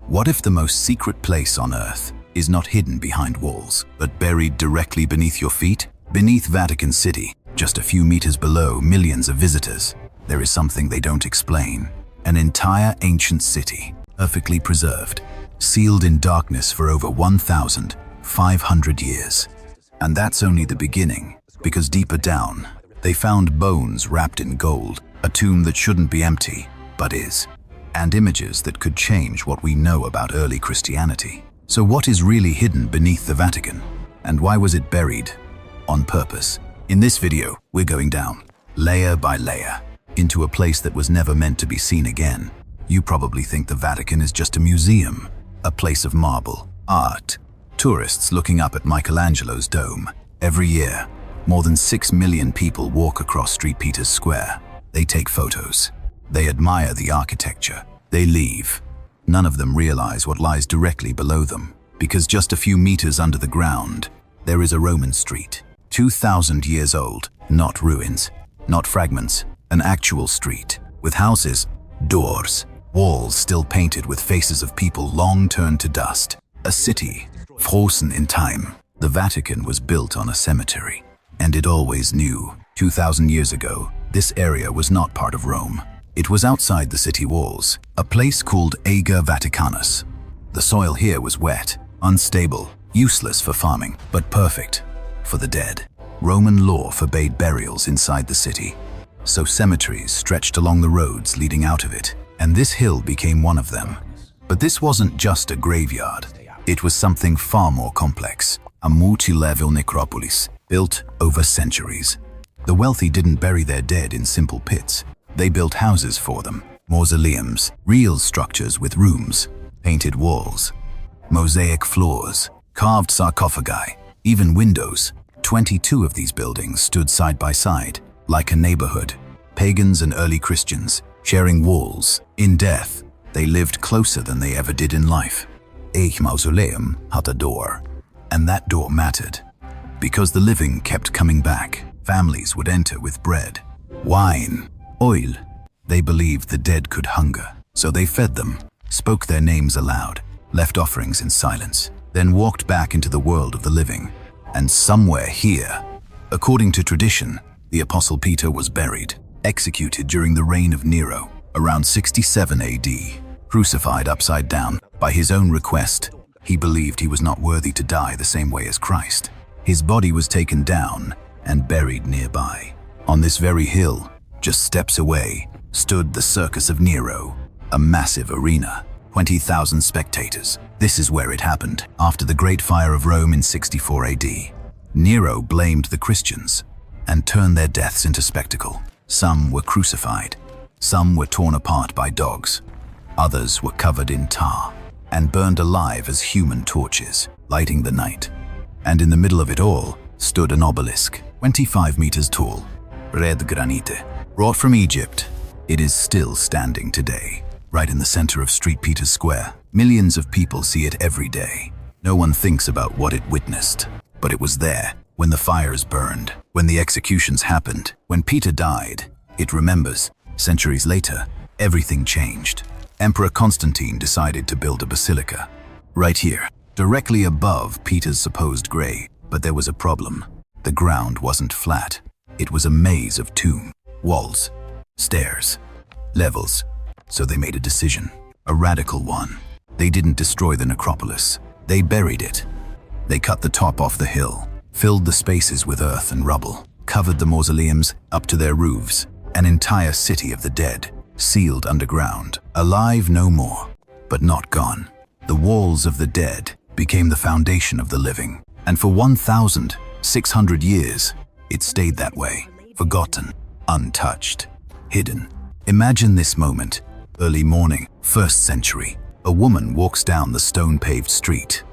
What if the most secret place on Earth is not hidden behind walls, but buried directly beneath your feet? Beneath Vatican City, just a few meters below millions of visitors, there is something they don't explain. An entire ancient city, perfectly preserved, sealed in darkness for over 1,500 years. And that's only the beginning, because deeper down, they found bones wrapped in gold, a tomb that shouldn't be empty, but is, and images that could change what we know about early Christianity. So what is really hidden beneath the Vatican? And why was it buried? On purpose. In this video, we're going down, layer by layer, into a place that was never meant to be seen again. You probably think the Vatican is just a museum, a place of marble, art, tourists looking up at Michelangelo's dome. Every year, more than 6 million people walk across St. Peter's Square. They take photos. They admire the architecture. They leave. None of them realize what lies directly below them, because just a few meters under the ground, there is a Roman street, 2,000 years old, not ruins, not fragments, an actual street, with houses, doors, walls still painted with faces of people long turned to dust. A city, frozen in time. The Vatican was built on a cemetery, and it always knew. 2,000 years ago, this area was not part of Rome. It was outside the city walls, a place called Ager Vaticanus. The soil here was wet, unstable, useless for farming, but perfect for the dead. Roman law forbade burials inside the city, so cemeteries stretched along the roads leading out of it, and this hill became one of them. But this wasn't just a graveyard. It was something far more complex, a multi-level necropolis built over centuries. The wealthy didn't bury their dead in simple pits. They built houses for them, mausoleums, real structures with rooms, painted walls, mosaic floors, carved sarcophagi, even windows. 22 of these buildings stood side by side, like a neighborhood, pagans and early Christians, sharing walls. In death, they lived closer than they ever did in life. Each mausoleum had a door, and that door mattered. Because the living kept coming back, families would enter with bread, wine, oil. They believed the dead could hunger, so they fed them, spoke their names aloud, left offerings in silence, then walked back into the world of the living. And somewhere here, according to tradition, the Apostle Peter was buried, executed during the reign of Nero, around 67 AD, crucified upside down. By his own request, he believed he was not worthy to die the same way as Christ. His body was taken down and buried nearby. On this very hill, just steps away, stood the Circus of Nero, a massive arena, 20,000 spectators. This is where it happened. After the Great Fire of Rome in 64 AD, Nero blamed the Christians and turned their deaths into spectacle. Some were crucified, some were torn apart by dogs, others were covered in tar and burned alive as human torches, lighting the night. And in the middle of it all stood an obelisk, 25 meters tall, red granite, brought from Egypt. It is still standing today, right in the center of St. Peter's Square. Millions of people see it every day. No one thinks about what it witnessed, but it was there when the fires burned, when the executions happened, when Peter died. It remembers. Centuries later, everything changed. Emperor Constantine decided to build a basilica right here, directly above Peter's supposed grave. But there was a problem. The ground wasn't flat. It was a maze of tombs, walls, stairs, levels. So they made a decision, a radical one. They didn't destroy the necropolis. They buried it. They cut the top off the hill, filled the spaces with earth and rubble, covered the mausoleums up to their roofs. An entire city of the dead, sealed underground, alive no more, but not gone. The walls of the dead became the foundation of the living. And for 1,600 years, it stayed that way, forgotten, untouched, hidden. Imagine this moment. Early morning, 1st century. A woman walks down the stone-paved street.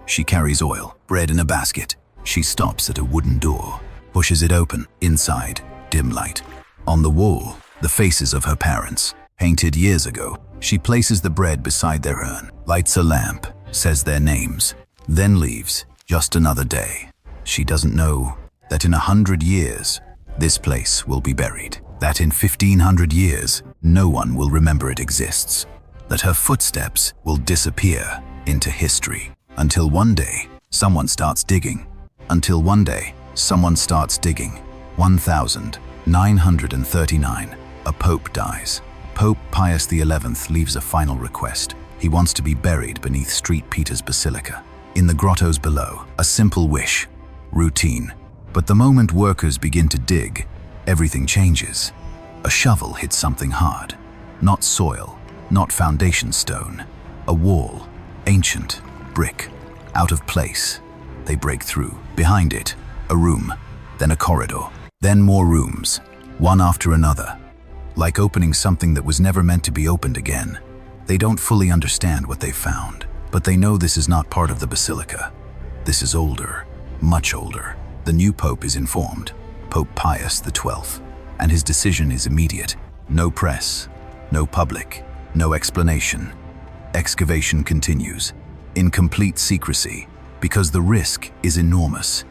She carries oil, bread in a basket. She stops at a wooden door, pushes it open. Inside, dim light. On the wall, the faces of her parents, painted years ago. She places the bread beside their urn, lights a lamp, says their names, then leaves. Just another day. She doesn't know that in 100 years, this place will be buried. That in 1,500 years, no one will remember it exists. that her footsteps will disappear into history. Until one day, someone starts digging. Until one day, someone starts digging. 1939, a pope dies. Pope Pius XI leaves a final request. He wants to be buried beneath St. Peter's Basilica. In the grottos below, a simple wish. Routine. But the moment workers begin to dig, everything changes. A shovel hits something hard. Not soil, not foundation stone. A wall, ancient, brick, out of place. They break through. Behind it, a room, then a corridor, then more rooms, one after another. Like opening something that was never meant to be opened again. They don't fully understand what they found, but they know this is not part of the basilica. This is older, much older. The new pope is informed, Pope Pius XII, and his decision is immediate. No press, no public, no explanation. Excavation continues, in complete secrecy, because the risk is enormous.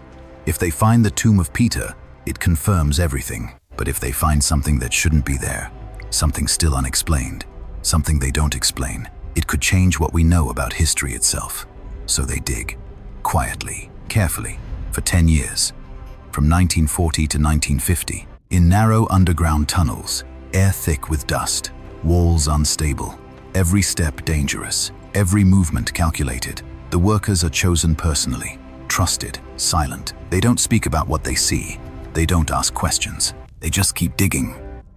If they find the tomb of Peter, it confirms everything. But if they find something that shouldn't be there, something still unexplained, something they don't explain, it could change what we know about history itself. So they dig, quietly, carefully, for 10 years, from 1940 to 1950, in narrow underground tunnels, air thick with dust, walls unstable, every step dangerous, every movement calculated. The workers are chosen personally, trusted, silent. They don't speak about what they see. They don't ask questions. They just keep digging.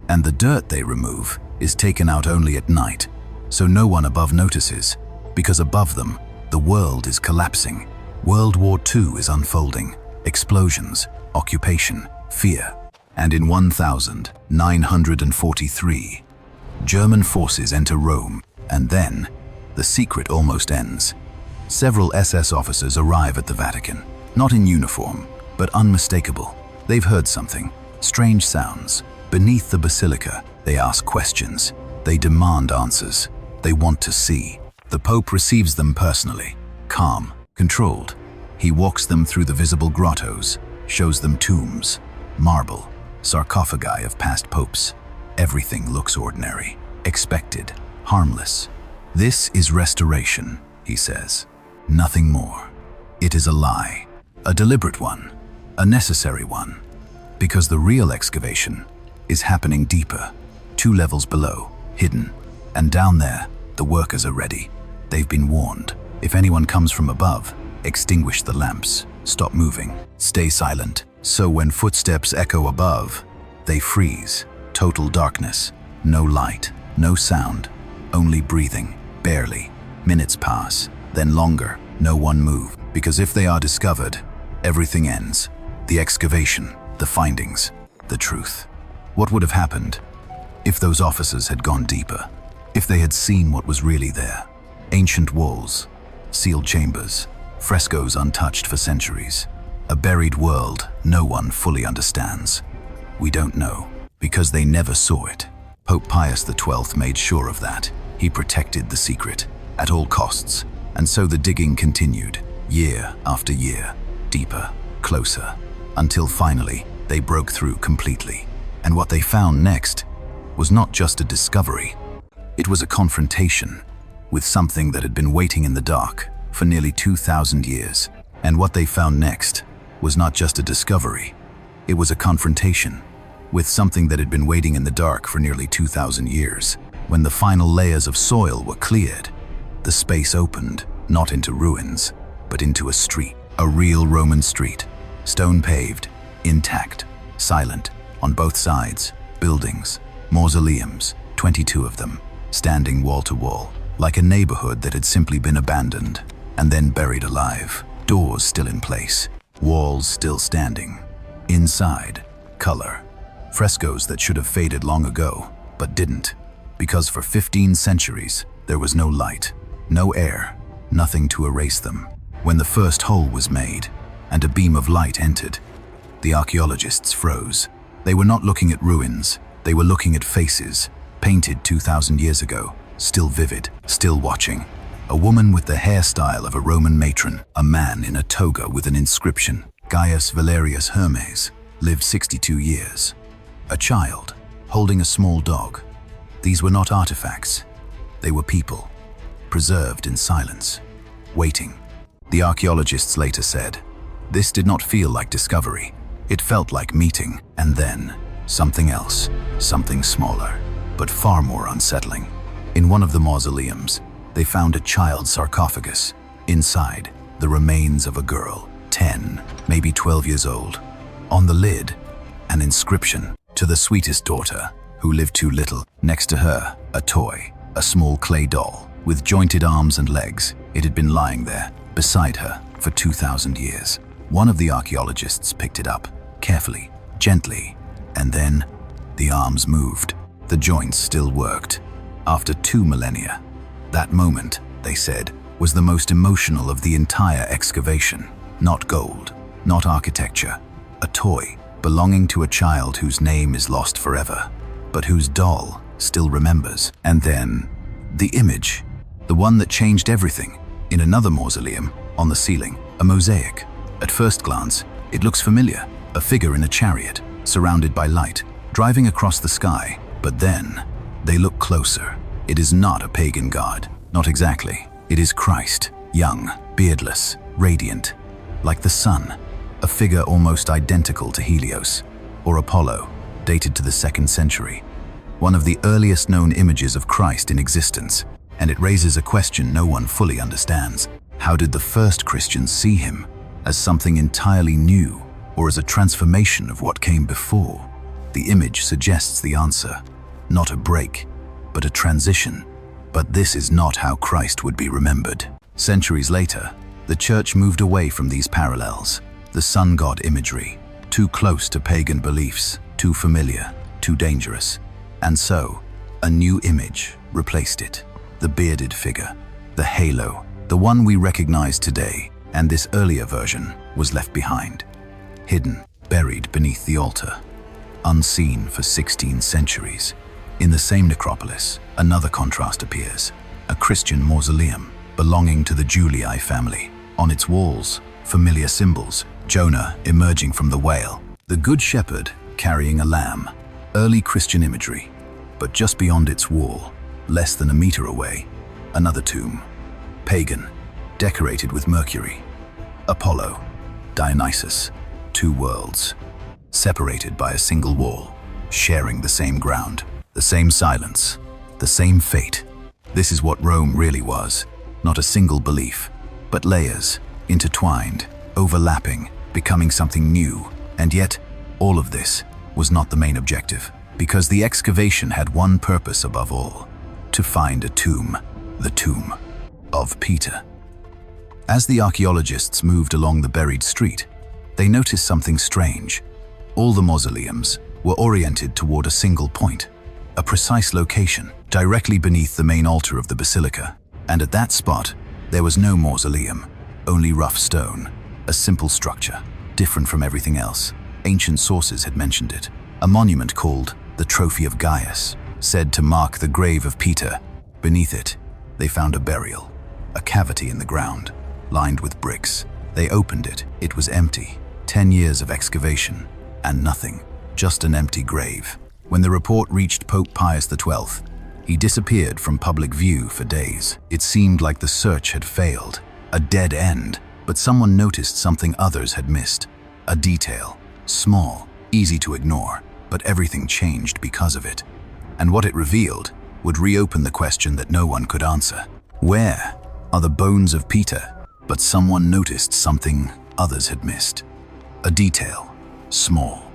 And the dirt they remove is taken out only at night, so no one above notices, because above them, the world is collapsing. World War II is unfolding. Explosions, occupation, fear. And in 1943, German forces enter Rome, and then the secret almost ends. Several SS officers arrive at the Vatican, not in uniform, but unmistakable. They've heard something, strange sounds. Beneath the basilica, they ask questions. They demand answers. They want to see. The Pope receives them personally, calm, controlled. He walks them through the visible grottos, shows them tombs, marble, sarcophagi of past popes. Everything looks ordinary, expected, harmless. This is restoration, he says. Nothing more. It is a lie, a deliberate one, a necessary one, because the real excavation is happening deeper, 2 levels below, hidden. And down there, the workers are ready. They've been warned. If anyone comes from above, extinguish the lamps, stop moving, stay silent. So when footsteps echo above, they freeze. Total darkness, no light, no sound, only breathing, barely. Minutes pass, then longer, no one move. Because if they are discovered, everything ends. The excavation, the findings, the truth. What would have happened if those officers had gone deeper? If they had seen what was really there? Ancient walls, sealed chambers, frescoes untouched for centuries. A buried world no one fully understands. We don't know, because they never saw it. Pope Pius XII made sure of that. He protected the secret, at all costs. And so the digging continued, year after year, deeper, closer, until finally they broke through completely. And what they found next was not just a discovery. It was a confrontation with something that had been waiting in the dark for nearly 2,000 years. And what they found next was not just a discovery. It was a confrontation with something that had been waiting in the dark for nearly 2,000 years. When the final layers of soil were cleared, the space opened, not into ruins, but into a street, a real Roman street, stone paved, intact, silent, on both sides, buildings, mausoleums, 22 of them, standing wall to wall, like a neighborhood that had simply been abandoned and then buried alive. Doors still in place, walls still standing. Inside, color, frescoes that should have faded long ago, but didn't, because for 15 centuries there was no light, no air, nothing to erase them. When the first hole was made and a beam of light entered, the archaeologists froze. They were not looking at ruins, they were looking at faces, painted 2,000 years ago, still vivid, still watching. A woman with the hairstyle of a Roman matron, a man in a toga with an inscription, Gaius Valerius Hermes, lived 62 years. A child, holding a small dog. These were not artifacts. They were people, preserved in silence, waiting. The archaeologists later said, "This did not feel like discovery. It felt like meeting, and then something else, something smaller, but far more unsettling." In one of the mausoleums, they found a child's sarcophagus. Inside, the remains of a girl, 10, maybe 12 years old. On the lid, an inscription, "To the sweetest daughter, who lived too little." Next to her, a toy, a small clay doll, with jointed arms and legs. It had been lying there, beside her, for 2,000 years. One of the archaeologists picked it up, carefully, gently, and then the arms moved. The joints still worked. After 2 millennia, that moment, they said, was the most emotional of the entire excavation. Not gold, not architecture, a toy belonging to a child whose name is lost forever, but whose doll still remembers. And then, the image, the one that changed everything. In another mausoleum, on the ceiling, a mosaic. At first glance, it looks familiar, a figure in a chariot, surrounded by light, driving across the sky. But then, they look closer. It is not a pagan god, not exactly. It is Christ, young, beardless, radiant, like the sun, a figure almost identical to Helios, or Apollo, dated to the 2nd century. One of the earliest known images of Christ in existence, and it raises a question no one fully understands. How did the first Christians see him? As something entirely new, or as a transformation of what came before? The image suggests the answer. Not a break, but a transition. But this is not how Christ would be remembered. Centuries later, the church moved away from these parallels. The sun god imagery, too close to pagan beliefs, too familiar, too dangerous. And so, a new image replaced it. The bearded figure, the halo, the one we recognize today, and this earlier version was left behind. Hidden, buried beneath the altar, unseen for 16 centuries. In the same necropolis, another contrast appears, a Christian mausoleum belonging to the Julii family. On its walls, familiar symbols, Jonah emerging from the whale, the Good Shepherd carrying a lamb, early Christian imagery. But just beyond its wall, less than a meter away, another tomb, pagan, decorated with Mercury, Apollo, Dionysus, 2 worlds, separated by a single wall, sharing the same ground, the same silence, the same fate. This is what Rome really was, not a single belief, but layers, intertwined, overlapping, becoming something new. And yet, all of this was not the main objective, because the excavation had one purpose above all: to find a tomb, the tomb of Peter. As the archaeologists moved along the buried street, they noticed something strange. All the mausoleums were oriented toward a single point, a precise location, directly beneath the main altar of the basilica. And at that spot, there was no mausoleum, only rough stone, a simple structure, different from everything else. Ancient sources had mentioned it, a monument called the Trophy of Gaius, said to mark the grave of Peter. Beneath it, they found a burial, a cavity in the ground, lined with bricks. They opened it. It was empty. 10 years of excavation, and nothing, just an empty grave. When the report reached Pope Pius XII, he disappeared from public view for days. It seemed like the search had failed, a dead end, but someone noticed something others had missed. A detail, small, easy to ignore, but everything changed because of it. And what it revealed would reopen the question that no one could answer. Where are the bones of Peter? But someone noticed something others had missed. A detail, small,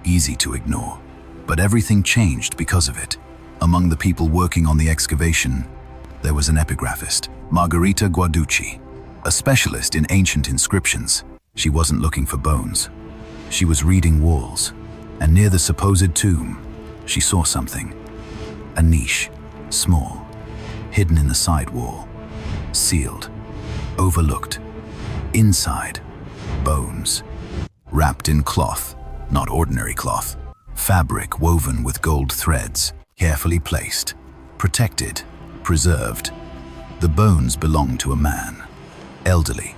easy to ignore, but everything changed because of it. Among the people working on the excavation, there was an epigraphist, Margherita Guarducci, a specialist in ancient inscriptions. She wasn't looking for bones. She was reading walls, and near the supposed tomb, she saw something. A niche, small, hidden in the side wall, sealed, overlooked. Inside, bones, wrapped in cloth, not ordinary cloth, fabric woven with gold threads, carefully placed, protected, preserved. The bones belonged to a man, elderly,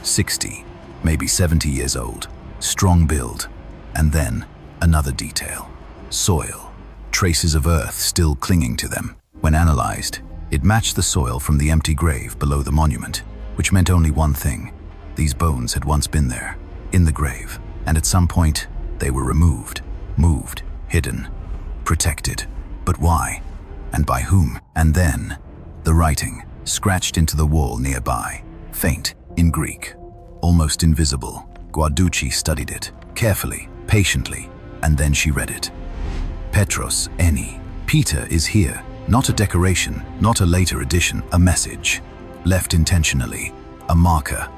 60, maybe 70 years old, strong build. And then another detail, soil, traces of earth still clinging to them. When analyzed, It matched the soil from the empty grave below the monument, which meant only one thing. These bones had once been there, in the grave, and at some point, they were removed, moved, hidden, protected. But why? And by whom? And then, the writing, scratched into the wall nearby, faint, in Greek, almost invisible. Guarducci studied it, carefully, patiently, and then she read it. Petros, Eni. Peter is here, not a decoration, not a later addition, a message. Left intentionally, a marker,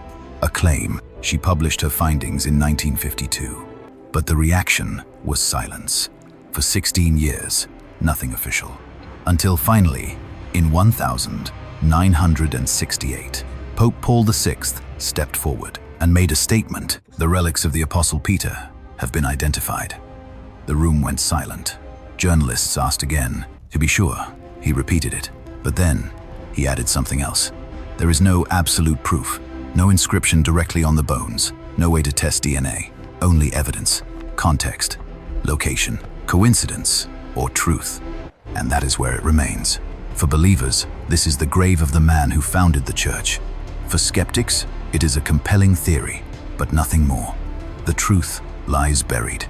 a claim. She published her findings in 1952. But the reaction was silence. For 16 years, nothing official. Until finally, in 1968, Pope Paul VI stepped forward and made a statement. The relics of the Apostle Peter have been identified. The room went silent. Journalists asked again. To be sure, he repeated it. But then, he added something else. There is no absolute proof, no inscription directly on the bones, no way to test DNA, only evidence, context, location, coincidence, or truth. And that is where it remains. For believers, this is the grave of the man who founded the church. For skeptics, it is a compelling theory, but nothing more. The truth lies buried,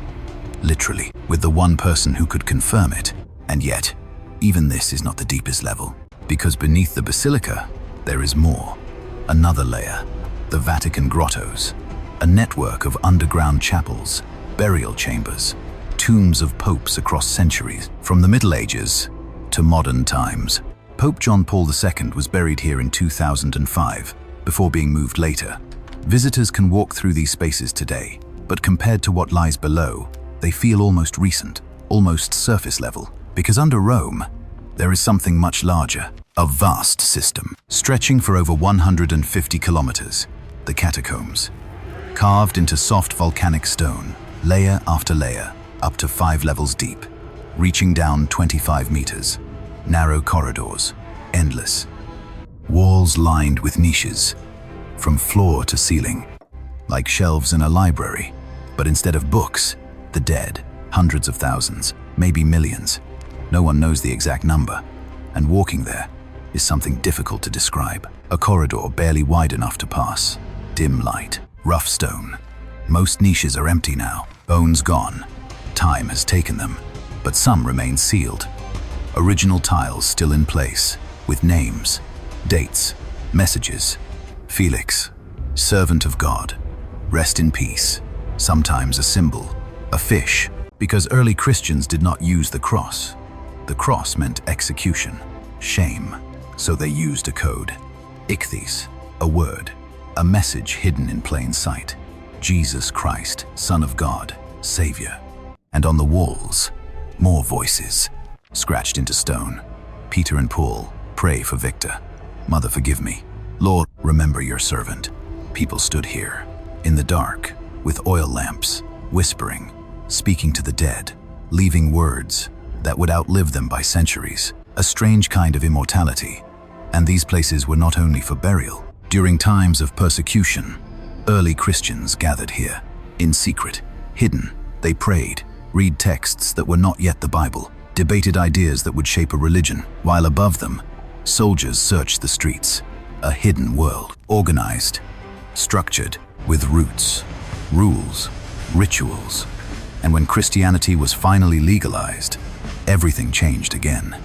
literally, with the one person who could confirm it. And yet, even this is not the deepest level, because beneath the basilica, there is more. Another layer, the Vatican grottos, a network of underground chapels, burial chambers, tombs of popes across centuries, from the Middle Ages to modern times. Pope John Paul II was buried here in 2005, before being moved later. Visitors can walk through these spaces today, but compared to what lies below, they feel almost recent, almost surface level. Because under Rome, there is something much larger, a vast system, stretching for over 150 kilometers, the catacombs. Carved into soft volcanic stone, layer after layer, up to 5 levels deep, reaching down 25 meters. Narrow corridors, endless. Walls lined with niches, from floor to ceiling, like shelves in a library. But instead of books, the dead, hundreds of thousands, maybe millions. No one knows the exact number, and walking there is something difficult to describe. A corridor barely wide enough to pass, dim light, rough stone. Most niches are empty now, bones gone. Time has taken them, but some remain sealed. Original tiles still in place, with names, dates, messages. Felix, servant of God, rest in peace. Sometimes a symbol, a fish, because early Christians did not use the cross. The cross meant execution, shame, so they used a code. Ichthys, a word, a message hidden in plain sight. Jesus Christ, Son of God, Savior. And on the walls, more voices, scratched into stone. Peter and Paul, pray for Victor. Mother, forgive me. Lord, remember your servant. People stood here, in the dark, with oil lamps, whispering, speaking to the dead, leaving words that would outlive them by centuries. A strange kind of immortality. And these places were not only for burial. During times of persecution, early Christians gathered here, in secret, hidden. They prayed, read texts that were not yet the Bible, debated ideas that would shape a religion, while above them, soldiers searched the streets. A hidden world, organized, structured, with roots, rules, rituals. And when Christianity was finally legalized, everything changed again.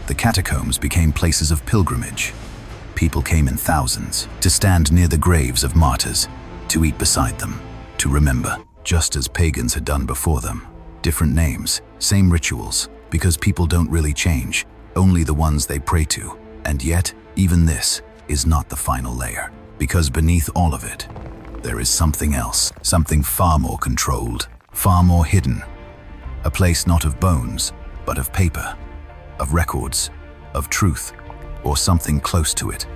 The catacombs became places of pilgrimage. People came in thousands to stand near the graves of martyrs, to eat beside them, to remember, just as pagans had done before them. Different names, same rituals, because people don't really change, only the ones they pray to. And yet, even this is not the final layer, because beneath all of it, there is something else, something far more controlled, far more hidden. A place not of bones, but of paper, of records, of truth, or something close to it.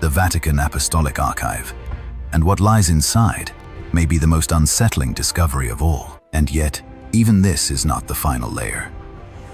The Vatican Apostolic Archive. And what lies inside may be the most unsettling discovery of all. And yet, even this is not the final layer.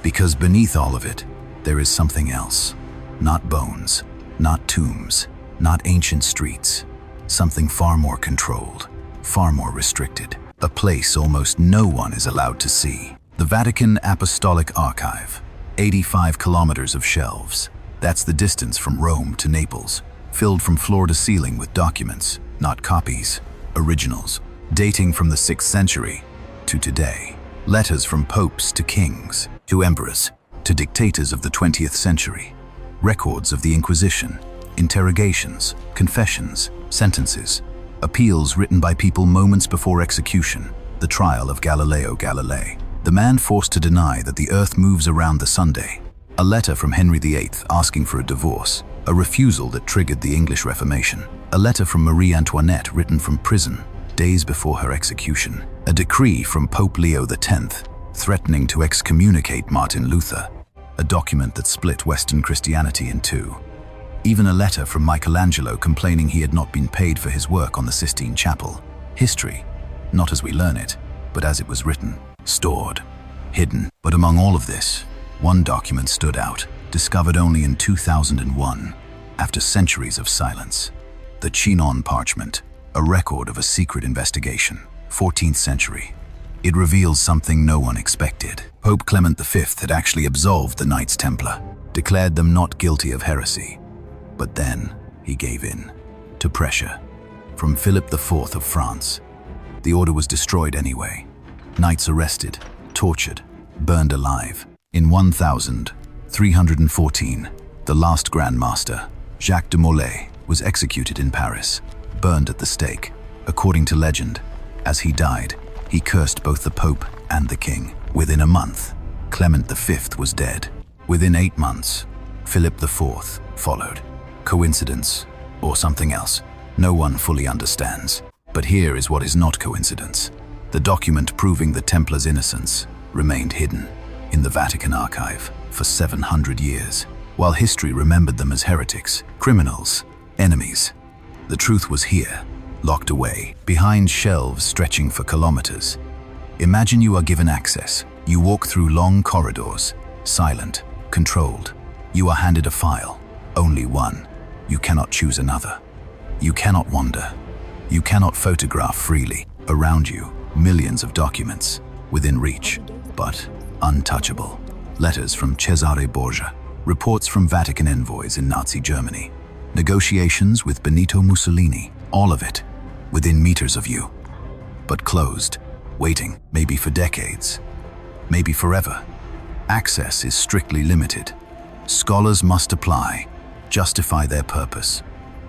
Because beneath all of it, there is something else. Not bones, not tombs, not ancient streets. Something far more controlled, far more restricted. A place almost no one is allowed to see. The Vatican Apostolic Archive. 85 kilometers of shelves. That's the distance from Rome to Naples, filled from floor to ceiling with documents, not copies, originals, dating from the 6th century to today. Letters from popes to kings, to emperors, to dictators of the 20th century. Records of the Inquisition, interrogations, confessions, sentences, appeals written by people moments before execution, the trial of Galileo Galilei, the man forced to deny that the earth moves around the Sunday, a letter from Henry VIII asking for a divorce, a refusal that triggered the English Reformation, a letter from Marie Antoinette written from prison days before her execution, a decree from Pope Leo X threatening to excommunicate Martin Luther, a document that split Western Christianity in two. Even a letter from Michelangelo complaining he had not been paid for his work on the Sistine Chapel. History, not as we learn it, but as it was written, stored, hidden. But among all of this, one document stood out, discovered only in 2001, after centuries of silence. The Chinon parchment, a record of a secret investigation, 14th century. It reveals something no one expected. Pope Clement V had actually absolved the Knights Templar, declared them not guilty of heresy. But then he gave in to pressure from Philip IV of France. The order was destroyed anyway. Knights arrested, tortured, burned alive. In 1314, the last Grand Master, Jacques de Molay, was executed in Paris, burned at the stake. According to legend, as he died, he cursed both the Pope and the King. Within a month, Clement V was dead. Within 8 months, Philip IV followed. Coincidence, or something else, no one fully understands. But here is what is not coincidence. The document proving the Templars' innocence remained hidden in the Vatican archive for 700 years, while history remembered them as heretics, criminals, enemies. The truth was here, locked away, behind shelves stretching for kilometers. Imagine you are given access. You walk through long corridors, silent, controlled. You are handed a file, only one. You cannot choose another. You cannot wander. You cannot photograph freely. Around you, millions of documents, within reach, but untouchable. Letters from Cesare Borgia, reports from Vatican envoys in Nazi Germany, negotiations with Benito Mussolini, all of it within meters of you, but closed, waiting, maybe for decades, maybe forever. Access is strictly limited. Scholars must apply, justify their purpose,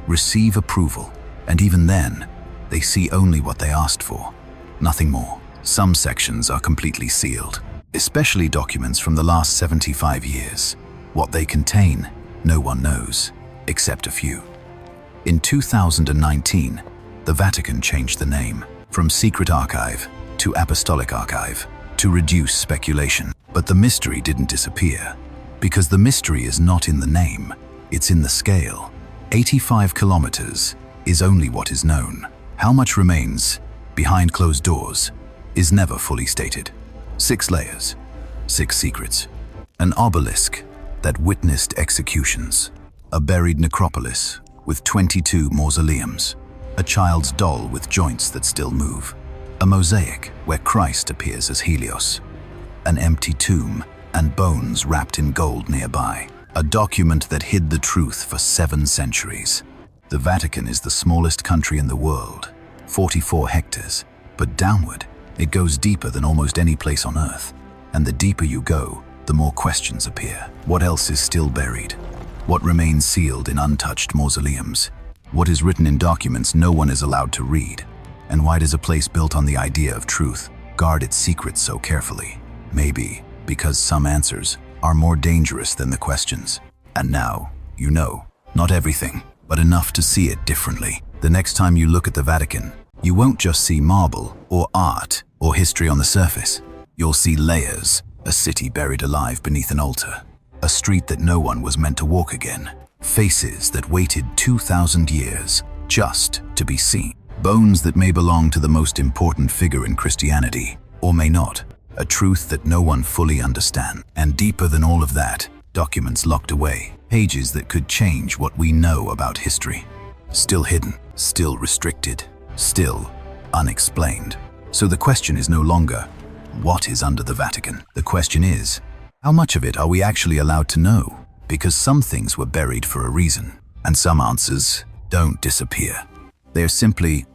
receive approval, and even then, they see only what they asked for, nothing more. Some sections are completely sealed, especially documents from the last 75 years. What they contain, no one knows, except a few. In 2019, the Vatican changed the name from Secret Archive to Apostolic Archive to reduce speculation. But the mystery didn't disappear, because the mystery is not in the name, it's in the scale. 85 kilometers is only what is known. How much remains behind closed doors is never fully stated. 6 layers, 6 secrets, an obelisk that witnessed executions, a buried necropolis with 22 mausoleums, a child's doll with joints that still move, a mosaic where Christ appears as Helios, an empty tomb and bones wrapped in gold nearby, a document that hid the truth for 7 centuries. The Vatican is the smallest country in the world, 44 hectares, but downward, it goes deeper than almost any place on Earth. And the deeper you go, the more questions appear. What else is still buried? What remains sealed in untouched mausoleums? What is written in documents no one is allowed to read? And why does a place built on the idea of truth guard its secrets so carefully? Maybe because some answers are more dangerous than the questions. And now, you know, not everything, but enough to see it differently. The next time you look at the Vatican, you won't just see marble or art or history on the surface. You'll see layers, a city buried alive beneath an altar, a street that no one was meant to walk again, faces that waited 2,000 years just to be seen, bones that may belong to the most important figure in Christianity, or may not, a truth that no one fully understands. And deeper than all of that, documents locked away, pages that could change what we know about history. Still hidden, still restricted, still unexplained. So the question is no longer, what is under the Vatican? The question is, how much of it are we actually allowed to know? because some things were buried for a reason, and some answers don't disappear. They are simply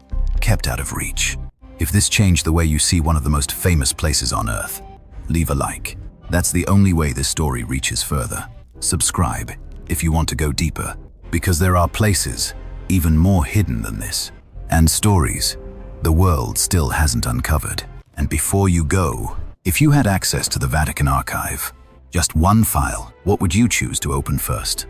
kept out of reach. If this changed the way you see one of the most famous places on Earth, leave a like. That's the only way this story reaches further. Subscribe if you want to go deeper, because there are places even more hidden than this, and stories the world still hasn't uncovered. And before you go, if you had access to the Vatican archive, just one file, what would you choose to open first?